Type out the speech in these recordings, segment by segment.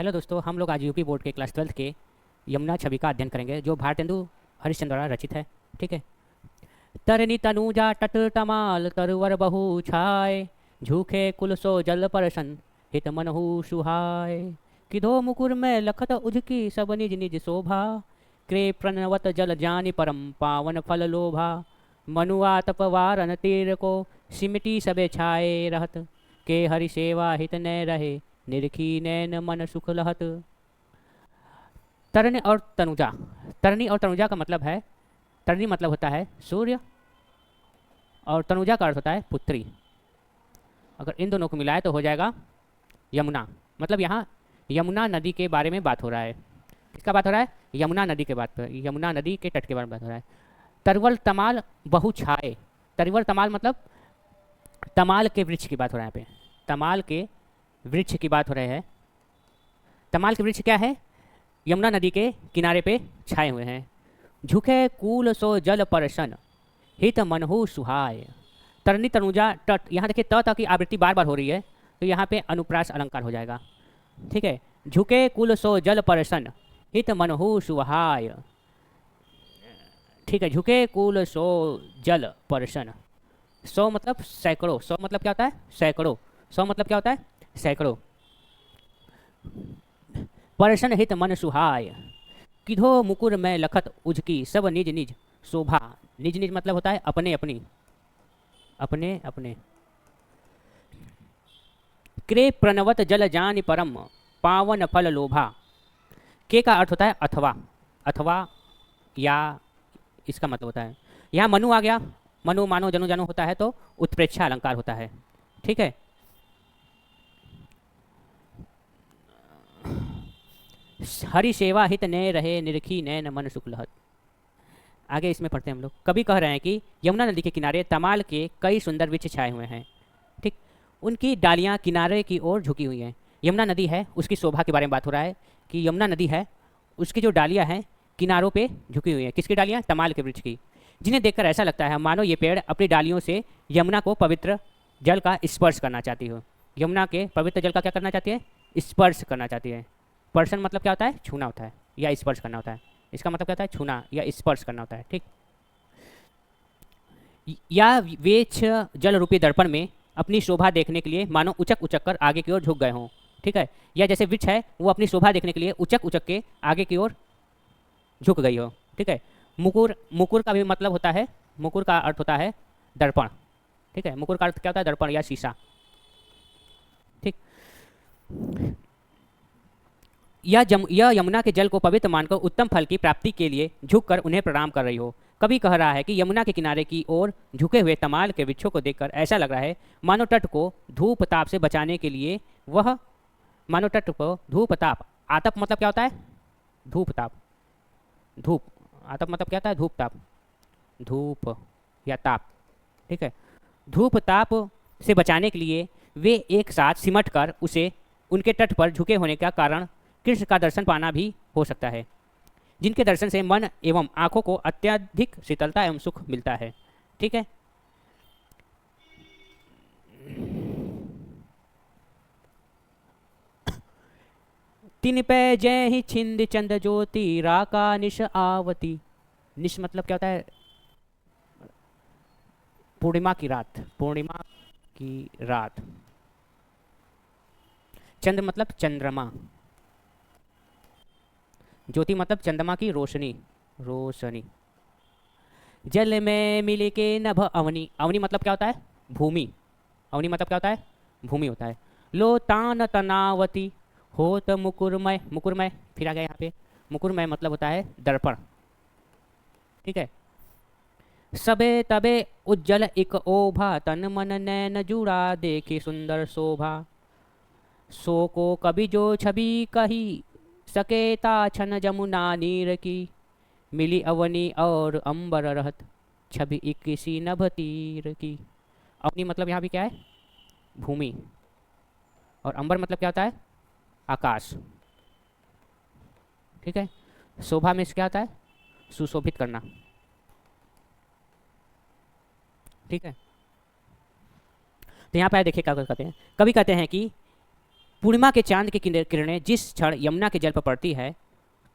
Hello दोस्तों, हम लोग आज यूपी बोर्ड के क्लास 12 के यमुना छवि का अध्ययन करेंगे जो भारतेंदु हरिश्चंद्र द्वारा रचित है। ठीक है। तरनी तनुजा तट तमाल तरवर बहु छाय, झूखे कुल सो जल परसन हित मनहु सुहाय। किधो मुकुर में लखत उजकी सब निज निज शोभा, क्रे प्रणवत जल जानि परम पावन फल लोभा। मनुआ तपवारन तीर को सिमटी सबे छाए रहत, के हरि सेवा हित न रहे निरखी नैन मन सुख लहत। तरनी और तनुजा। तरनी और तनुजा का मतलब है, तरनी मतलब होता है सूर्य और तनुजा का अर्थ होता है पुत्री। अगर इन दोनों को मिलाए तो हो जाएगा यमुना। मतलब यहाँ यमुना नदी के बारे में बात हो रहा है। किसका बात हो रहा है? यमुना नदी के बात, यमुना नदी के तट के बारे में बात हो रहा है। तरवल तमाल बहु छाए। तरवल तमाल मतलब तमाल के वृक्ष की बात हो रहा है। यहाँ पे तमाल के वृक्ष की बात हो रही है। तमाल के वृक्ष क्या है? यमुना नदी के किनारे पे छाए हुए हैं। झुके कूल सो जल परसन हित मनहु सुहाय। तरनी तनुजा तट, यहाँ देखिए त की आवृत्ति बार बार हो रही है, तो यहाँ पे अनुप्रास अलंकार हो जाएगा। ठीक है। झुके कुल सो जल परसन हित मनहु सुहाय। ठीक है। झुके कुल सो जल परसन। सौ मतलब सैकड़ों। सौ मतलब क्या होता है? सैकड़ों। सौ मतलब क्या होता है? सैकड़ों। परसन हित मन सुहाय। किधो मुकुर में लखत उजकी सब निज निज शोभा। निज निज मतलब होता है अपने अपनी, अपने अपने। क्रे प्रणवत जल जानि परम पावन फल लोभा। के का अर्थ होता है अथवा, अथवा या इसका मतलब होता है, यहाँ मनु आ गया। मनु मानो जनु जानो होता है तो उत्प्रेक्षा अलंकार होता है। ठीक है। हरि सेवा हित ने रहे निरखी नैन मन सुख लहत। आगे इसमें पढ़ते हैं हम लोग। कवि कह रहे हैं कि यमुना नदी के किनारे तमाल के कई सुंदर वृक्ष छाए हुए हैं। ठीक। उनकी डालियां किनारे की ओर झुकी हुई हैं। यमुना नदी है, उसकी शोभा के बारे में बात हो रहा है कि यमुना नदी है, उसकी जो डालियां हैं किनारों पे झुकी हुई हैं। किसकी डालियां? तमाल के वृक्ष की, जिन्हें देखकर ऐसा लगता है मानो ये पेड़ अपनी डालियों से यमुना को पवित्र जल का स्पर्श करना चाहती हो। यमुना के पवित्र जल का क्या करना चाहती है? स्पर्श करना चाहती है। पर्सन मतलब क्या होता है? छूना होता है या स्पर्श करना होता है। इसका मतलब क्या होता है? छूना या स्पर्श करना होता है। ठीक। या वेछ जल रूपी दर्पण में अपनी शोभा देखने के लिए मानो उचक उचक कर आगे की ओर झुक गए हों। ठीक है। या जैसे वृक्ष है वो अपनी शोभा देखने के लिए उचक उचक के आगे की ओर झुक गई हो। ठीक है। मुकुर, मुकुर का भी मतलब होता है, मुकुर का अर्थ होता है दर्पण। ठीक है। मुकुर का अर्थ क्या होता है? दर्पण या शीशा। ठीक। यह यमुना के जल को पवित्र मानकर उत्तम फल की प्राप्ति के लिए झुककर उन्हें प्रणाम कर रही हो। कवि कह रहा है कि यमुना के किनारे की ओर झुके हुए तमाल के वृक्षों को देखकर ऐसा लग रहा है मानो तट को धूप ताप से बचाने के लिए वह, मानो तट को धूप ताप, आतप मतलब क्या होता है? धूप ताप। धूप, आतप मतलब क्या होता है? धूप ताप, धूप या ताप। ठीक है। धूप ताप से बचाने के लिए वे एक साथ सिमट कर उसे उनके तट पर झुके होने का कारण कृष्ण का दर्शन पाना भी हो सकता है, जिनके दर्शन से मन एवं आंखों को अत्यधिक शीतलता एवं सुख मिलता है। ठीक है। तीन पे जय ही छिंद चंद ज्योति राका निश आवती। निश मतलब क्या होता है? पूर्णिमा की रात, पूर्णिमा की रात। चंद्र मतलब चंद्रमा, ज्योति मतलब चंद्रमा की रोशनी, रोशनी। जल में मिले के नभ अवनी। अवनी मतलब क्या होता है? भूमि। अवनी मतलब क्या होता है? भूमि होता है। लो तान तनावती होत मुकुरमय। मुकुरमय फिर आ गया यहाँ पे। मुकुरमय मतलब होता है दर्पण। ठीक है। सबे तबे उज्जवल एक ओभा तन मन नैन जुड़ा देखे सुंदर शोभा। सो को कभी जो छवि कही सकेता छन जमुना नीर की। मिली अवनी और अंबर रहत छवि इक्कीसी नभ तीर की। अवनी मतलब यहाँ भी क्या है? भूमि। और अंबर मतलब क्या होता है? आकाश। ठीक है। शोभा में क्या होता है? सुशोभित करना। ठीक है। तो यहाँ पर देखिए क्या कहते हैं। कवि कहते हैं कि पूर्णिमा के चांद की किरणें जिस क्षण यमुना के जल पर पड़ती है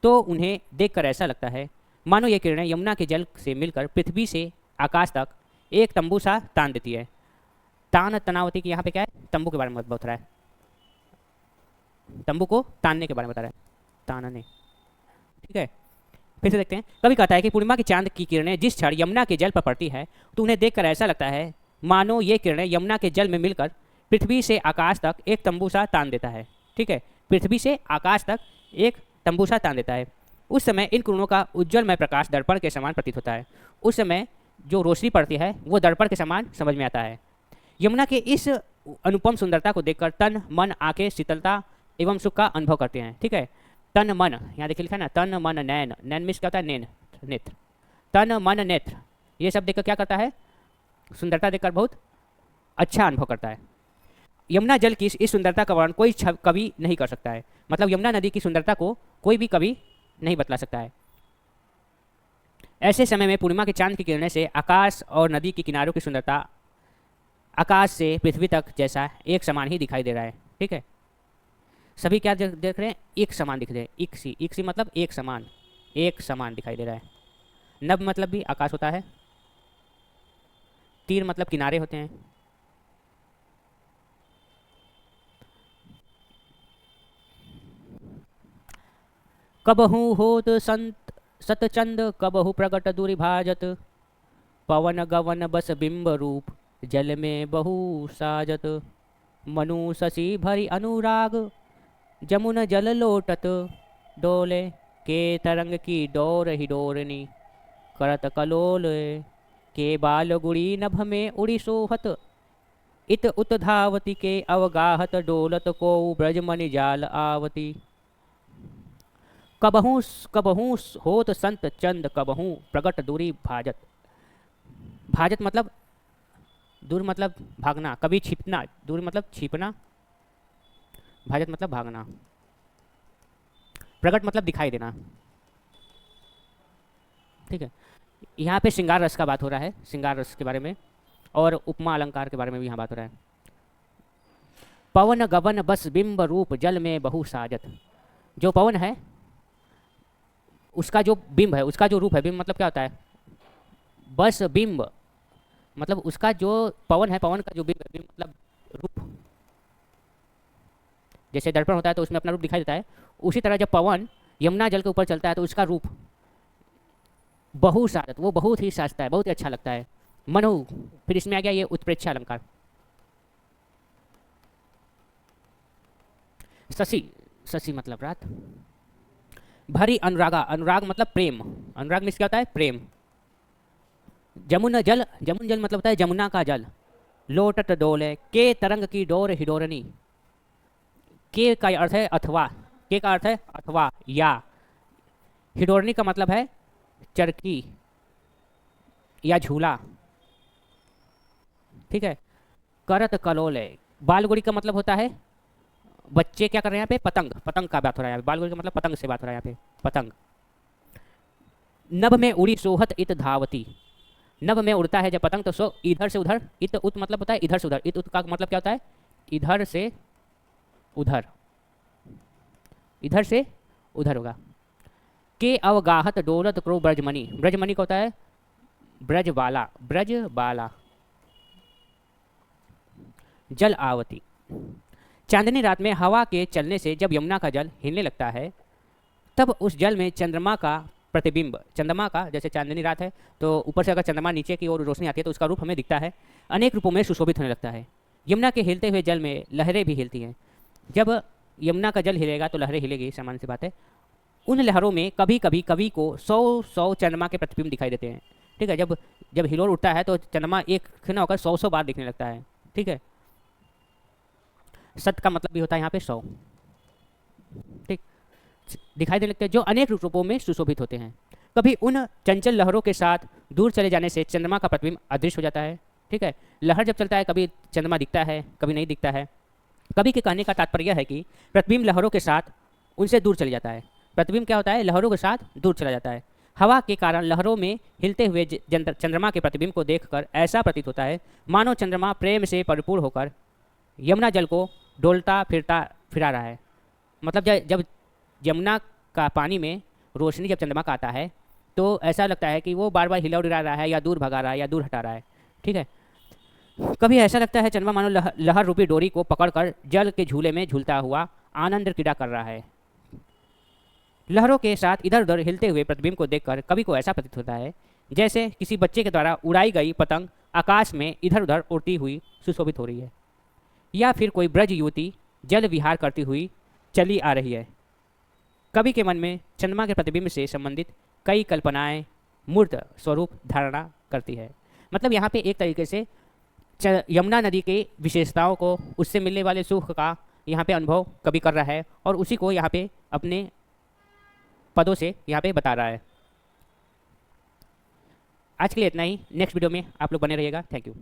तो उन्हें देखकर ऐसा लगता है मानो ये किरणें यमुना के जल से मिलकर पृथ्वी से आकाश तक एक तंबू सा तान देती है। तान तनावती की यहाँ पे क्या है, तंबू के बारे में बता रहा है, तंबू को तानने के बारे में बता रहा है, तानने। ठीक है, फिर से देखते हैं। कभी कहता है कि पूर्णिमा के चांद की किरणें जिस क्षण यमुना के जल पर पड़ती है तो उन्हें देखकर ऐसा लगता है मानो ये किरणें यमुना के जल में मिलकर पृथ्वी से आकाश तक एक तंबू सा तान देता है। ठीक है, पृथ्वी से आकाश तक एक तंबू सा तान देता है। उस समय इन किरणों का उज्ज्वलमय प्रकाश दर्पण के समान प्रतीत होता है। उस समय जो रोशनी पड़ती है वो दर्पण के समान समझ में आता है। यमुना के इस अनुपम सुंदरता को देखकर तन मन आंखें शीतलता एवं सुख का अनुभव करते हैं। ठीक है, तन मन, यहाँ देखिए लिखा है ना, तन मन नैन, नैन मीन्स क्या होता है, नैन, नेत्र, तन मन नेत्र, ये सब देखकर क्या करता है, सुंदरता देखकर बहुत अच्छा अनुभव करता है। यमुना जल की इस सुंदरता का वर्णन कोई कवि नहीं कर सकता है। मतलब यमुना नदी की सुंदरता को कोई भी कवि नहीं बतला सकता है। ऐसे समय में पूर्णिमा के चांद की किरणें से आकाश और नदी के किनारों की सुंदरता आकाश से पृथ्वी तक जैसा एक समान ही दिखाई दे रहा है। ठीक है, सभी क्या देख रहे हैं, एक समान दिख रहे हैं। एक सी मतलब एक समान दिखाई दे रहा है। नभ मतलब भी आकाश होता है, तीर मतलब किनारे होते हैं। कबहू होत संत सतचंद कबहू प्रगट दूरी भाजत, पवन गवन बस बिंब रूप जल में बहु साजत, मनु शशि भरी अनुराग जमुन जल लोटत, डोले के तरंग की डोर ही डोरनी, करत कलोल के बाल गुड़ी नभ में उड़ी सोहत, इत उत धावती के अवगाहत, डोलत को ब्रजमणि जाल आवती। कबहू कबहू होत संत चंद कबहू प्रगट दूरी भाजत, भाजत मतलब दूर मतलब भागना, कभी छिपना, दूर मतलब छिपना, भाजत मतलब भागना, प्रगट मतलब दिखाई देना। ठीक है, यहाँ पे श्रृंगार रस का बात हो रहा है, श्रृंगार रस के बारे में, और उपमा अलंकार के बारे में भी यहाँ बात हो रहा है। पवन गवन बस बिंब रूप जल में बहु साजत, जो पवन है उसका जो बिंब है, उसका जो रूप है, बिंब मतलब क्या होता है, बस बिंब मतलब उसका जो पवन है, पवन का जो बिंब है, बिंब मतलब रूप, जैसे दर्पण होता है तो उसमें अपना रूप दिखाई देता है, उसी तरह जब पवन यमुना जल के ऊपर चलता है तो उसका रूप बहु साजत, वो बहुत ही साजता है, बहुत ही अच्छा लगता है। मनु, फिर इसमें आ गया ये उत्प्रेक्षा अलंकार। शशि, शशि मतलब रात। भरी अनुरागा, अनुराग मतलब प्रेम, अनुराग में क्या होता है, प्रेम। जमुन जल, जमुन जल मतलब होता है जमुना का जल। लोटट डोले के तरंग की डोर हिडोरनी, के का अर्थ है अथवा, के का अर्थ है अथवा या, हिडोरनी का मतलब है चरखी या झूला। ठीक है, करत कलोले, बालगुड़ी का मतलब होता है बच्चे क्या कर रहे हैं यहाँ पे, पतंग, पतंग का बात हो रहा है यहाँ पे, बालगुड़ी का मतलब पतंग से बात हो रहा है यहाँ पे, पतंग। नभ में उड़ी सोहत इत धावती, नभ में उड़ता है जब पतंग तो सो इधर से उधर, इत उत मतलब होता है इधर से उधर, इत उत का मतलब क्या होता है, इधर से उधर, इधर से उधर होगा। के अवगाहत डोलत क्रो ब्रजमणि, ब्रजमणि का होता है ब्रजबाला, ब्रजबाला। जल आवती, चांदनी रात में हवा के चलने से जब यमुना का जल हिलने लगता है तब उस जल में चंद्रमा का प्रतिबिंब, चंद्रमा का, जैसे चांदनी रात है तो ऊपर से अगर चंद्रमा नीचे की ओर रोशनी आती है तो उसका रूप हमें दिखता है, अनेक रूपों में सुशोभित होने लगता है। यमुना के हिलते हुए जल में लहरें भी हिलती हैं। जब यमुना का जल हिलेगा तो लहरें हिलेगी, सामान्य सी बात है। उन लहरों में कभी कभी कवि को 100 चंद्रमा के प्रतिबिंब दिखाई देते हैं। ठीक है, जब जब हिलोर उठता है तो चंद्रमा एक खिना होकर 100 बार दिखने लगता है। ठीक है, सत का मतलब भी होता है यहाँ पे 100, ठीक, दिखाई देने लगते हैं, जो अनेक रूपों में सुशोभित होते हैं। कभी उन चंचल लहरों के साथ दूर चले जाने से चंद्रमा का प्रतिबिंब अदृश्य हो जाता है। ठीक है, लहर जब चलता है कभी चंद्रमा दिखता है, कभी नहीं दिखता है। कवि के कहने का तात्पर्य है कि प्रतिबिंब लहरों के साथ उनसे दूर चले जाता है। प्रतिबिंब क्या होता है, लहरों के साथ दूर चला जाता है। हवा के कारण लहरों में हिलते हुए चंद्रमा के प्रतिबिंब को देखकर ऐसा प्रतीत होता है मानो चंद्रमा प्रेम से परिपूर्ण होकर यमुना जल को डोलता फिरता फिरा रहा है। मतलब जब यमुना का पानी में रोशनी जब चंद्रमा का आता है तो ऐसा लगता है कि वो बार बार हिला उड़ा रहा है या दूर भगा रहा है या दूर हटा रहा है। ठीक है, कभी ऐसा लगता है चंद्रमा मानो लहर रूपी डोरी को पकड़कर जल के झूले में झूलता हुआ आनंद क्रीड़ा कर रहा है। लहरों के साथ इधर उधर हिलते हुए प्रतिबिंब को देखकर कवि को ऐसा प्रतीत होता है जैसे किसी बच्चे के द्वारा उड़ाई गई पतंग आकाश में इधर उधर उड़ती हुई सुशोभित हो रही है, या फिर कोई ब्रज युवती जल विहार करती हुई चली आ रही है। कवि के मन में चंद्रमा के प्रतिबिंब से संबंधित कई कल्पनाएं मूर्त स्वरूप धारणा करती है। मतलब यहाँ पे एक तरीके से यमुना नदी के विशेषताओं को, उससे मिलने वाले सुख का यहाँ पे अनुभव कवि कर रहा है और उसी को यहाँ पे अपने पदों से यहाँ पे बता रहा है। आज के लिए इतना ही। नेक्स्ट वीडियो में आप लोग बने रहिएगा। Thank you.